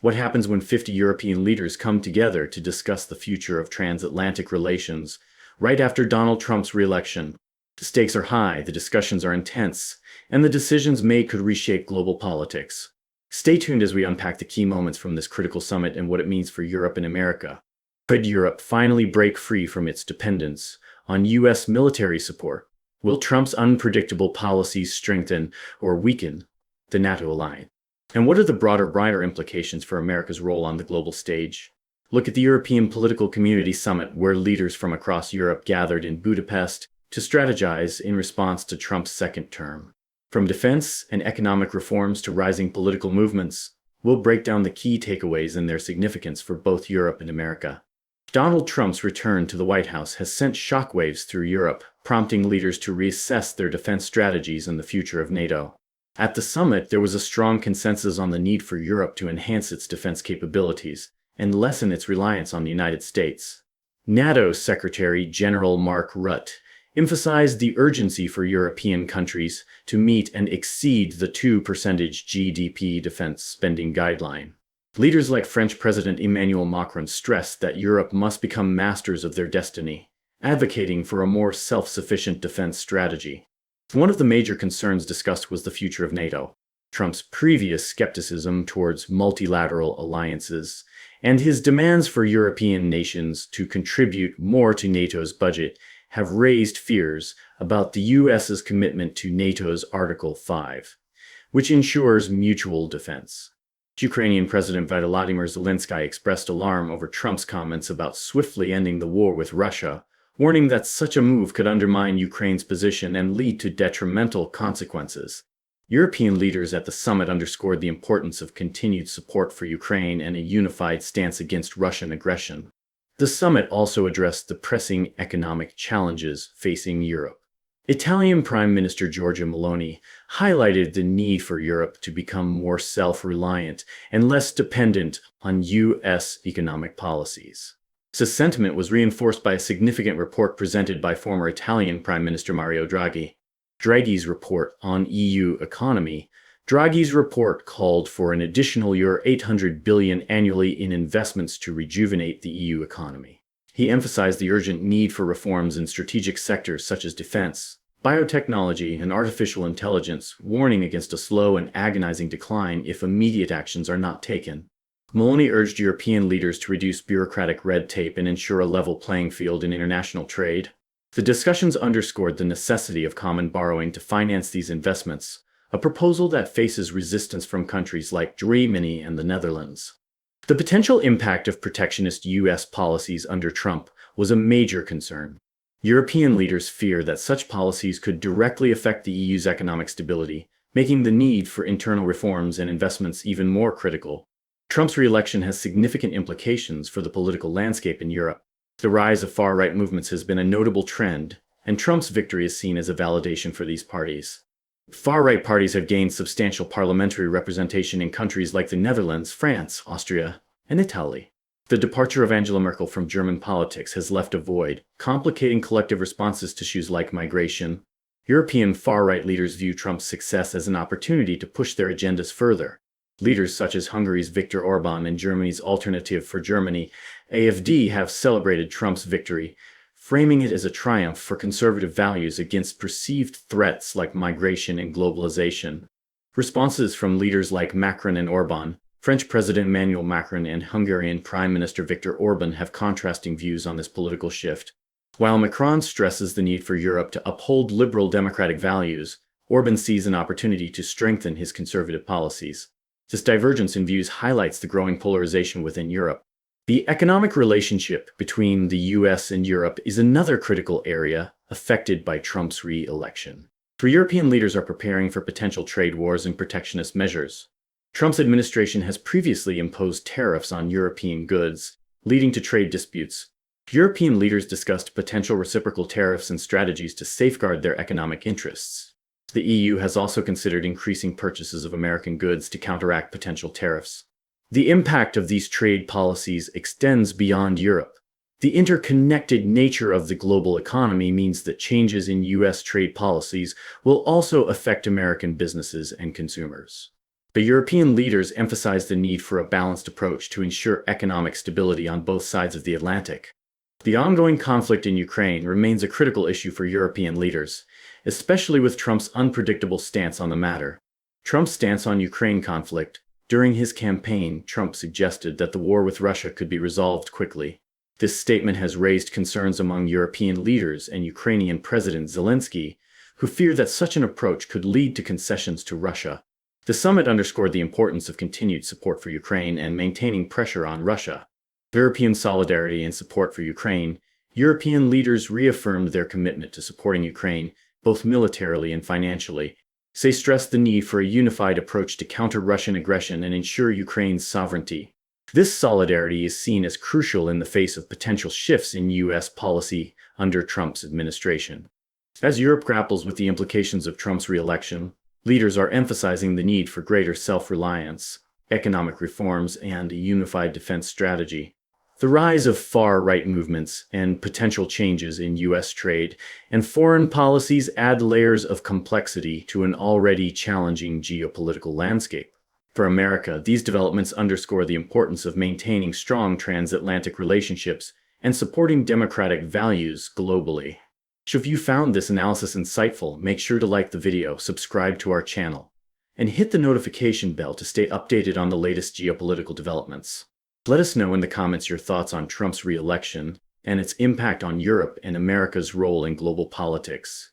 What happens when 50 European leaders come together to discuss the future of transatlantic relations right after Donald Trump's re-election? The stakes are high, the discussions are intense, and the decisions made could reshape global politics. Stay tuned as we unpack the key moments from this critical summit and what it means for Europe and America. Could Europe finally break free from its dependence on U.S. military support? Will Trump's unpredictable policies strengthen or weaken the NATO alliance? And what are the broader implications for America's role on the global stage? Look at the European Political Community Summit, where leaders from across Europe gathered in Budapest to strategize in response to Trump's second term. From defense and economic reforms to rising political movements, we'll break down the key takeaways and their significance for both Europe and America. Donald Trump's return to the White House has sent shockwaves through Europe, prompting leaders to reassess their defense strategies and the future of NATO. At the summit, there was a strong consensus on the need for Europe to enhance its defense capabilities and lessen its reliance on the United States. NATO Secretary General Mark Rutte emphasized the urgency for European countries to meet and exceed the 2% GDP defense spending guideline. Leaders like French President Emmanuel Macron stressed that Europe must become masters of their destiny, advocating for a more self-sufficient defense strategy. One of the major concerns discussed was the future of NATO. Trump's previous skepticism towards multilateral alliances and his demands for European nations to contribute more to NATO's budget have raised fears about the US's commitment to NATO's Article 5, which ensures mutual defense. Ukrainian President Volodymyr Zelensky expressed alarm over Trump's comments about swiftly ending the war with Russia, warning that such a move could undermine Ukraine's position and lead to detrimental consequences. European leaders at the summit underscored the importance of continued support for Ukraine and a unified stance against Russian aggression. The summit also addressed the pressing economic challenges facing Europe. Italian Prime Minister Giorgia Meloni highlighted the need for Europe to become more self-reliant and less dependent on U.S. economic policies. This sentiment was reinforced by a significant report presented by former Italian Prime Minister Mario Draghi. Draghi's report on EU economy. Draghi's report called for an additional €800 billion annually in investments to rejuvenate the EU economy. He emphasized the urgent need for reforms in strategic sectors such as defense, biotechnology, and artificial intelligence, warning against a slow and agonizing decline if immediate actions are not taken. Meloni urged European leaders to reduce bureaucratic red tape and ensure a level playing field in international trade. The discussions underscored the necessity of common borrowing to finance these investments, a proposal that faces resistance from countries like Germany and the Netherlands. The potential impact of protectionist U.S. policies under Trump was a major concern. European leaders fear that such policies could directly affect the EU's economic stability, making the need for internal reforms and investments even more critical. Trump's re-election has significant implications for the political landscape in Europe. The rise of far-right movements has been a notable trend, and Trump's victory is seen as a validation for these parties. Far-right parties have gained substantial parliamentary representation in countries like the Netherlands, France, Austria, and Italy. The departure of Angela Merkel from German politics has left a void, complicating collective responses to issues like migration. European far-right leaders view Trump's success as an opportunity to push their agendas further. Leaders such as Hungary's Viktor Orban and Germany's Alternative for Germany, AfD, have celebrated Trump's victory, framing it as a triumph for conservative values against perceived threats like migration and globalization. Responses from leaders like Macron and Orban, French President Emmanuel Macron and Hungarian Prime Minister Viktor Orban have contrasting views on this political shift. While Macron stresses the need for Europe to uphold liberal democratic values, Orban sees an opportunity to strengthen his conservative policies. This divergence in views highlights the growing polarization within Europe. The economic relationship between the US and Europe is another critical area affected by Trump's re-election. European leaders are preparing for potential trade wars and protectionist measures. Trump's administration has previously imposed tariffs on European goods, leading to trade disputes. European leaders discussed potential reciprocal tariffs and strategies to safeguard their economic interests. The EU has also considered increasing purchases of American goods to counteract potential tariffs. The impact of these trade policies extends beyond Europe. The interconnected nature of the global economy means that changes in U.S. trade policies will also affect American businesses and consumers. The European leaders emphasized the need for a balanced approach to ensure economic stability on both sides of the Atlantic. The ongoing conflict in Ukraine remains a critical issue for European leaders, especially with Trump's unpredictable stance on the matter. Trump's stance on Ukraine conflict. During his campaign, Trump suggested that the war with Russia could be resolved quickly. This statement has raised concerns among European leaders and Ukrainian President Zelensky, who fear that such an approach could lead to concessions to Russia. The summit underscored the importance of continued support for Ukraine and maintaining pressure on Russia. European solidarity and support for Ukraine. European leaders reaffirmed their commitment to supporting Ukraine, both militarily and financially. They stressed the need for a unified approach to counter Russian aggression and ensure Ukraine's sovereignty. This solidarity is seen as crucial in the face of potential shifts in U.S. policy under Trump's administration. As Europe grapples with the implications of Trump's re-election, leaders are emphasizing the need for greater self-reliance, economic reforms, and a unified defense strategy. The rise of far-right movements and potential changes in U.S. trade and foreign policies add layers of complexity to an already challenging geopolitical landscape. For America, these developments underscore the importance of maintaining strong transatlantic relationships and supporting democratic values globally. So if you found this analysis insightful, make sure to like the video, subscribe to our channel, and hit the notification bell to stay updated on the latest geopolitical developments. Let us know in the comments your thoughts on Trump's re-election and its impact on Europe and America's role in global politics.